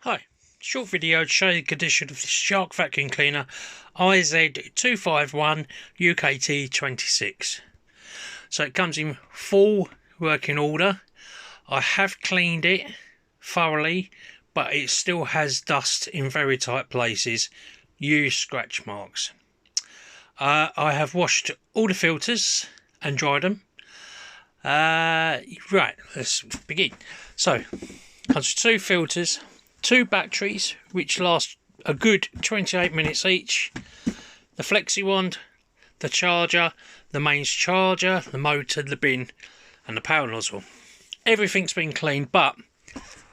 Hi, short video to show the condition of this Shark vacuum cleaner IZ251UKT 26. So it comes in full working order. I have cleaned it thoroughly, but it still has dust in very tight places, used scratch marks. I have washed all the filters and dried them. Right, let's begin. So, comes with two filters, two batteries which last a good 28 minutes each, the flexi wand, the charger, the mains charger, the motor, the bin and the power nozzle. Everything's been cleaned, but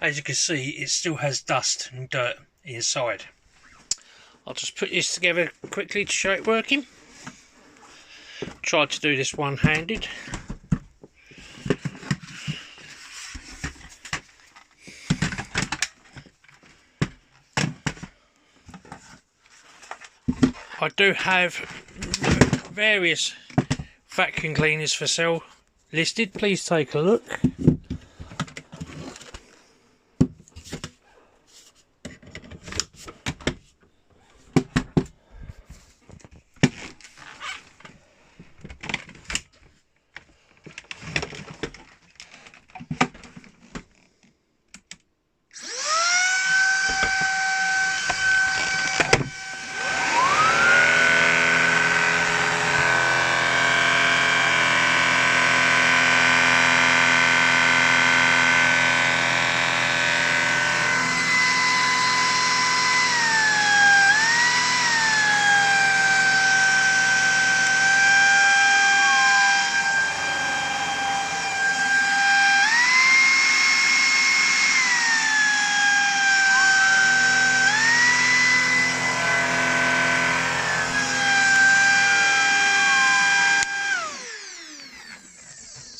as you can see it still has dust and dirt inside. I'll just put this together quickly to show it working. Tried to do this one-handed. I do have various vacuum cleaners for sale listed. Please take a look.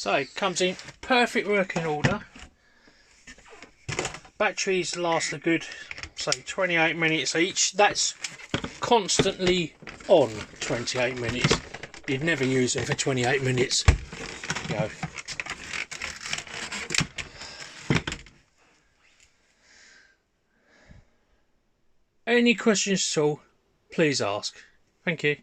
So it comes in perfect working order. Batteries last a good, say, 28 minutes each. That's constantly on 28 minutes. You'd never use it for 28 minutes. Go. Any questions at all, please ask. Thank you.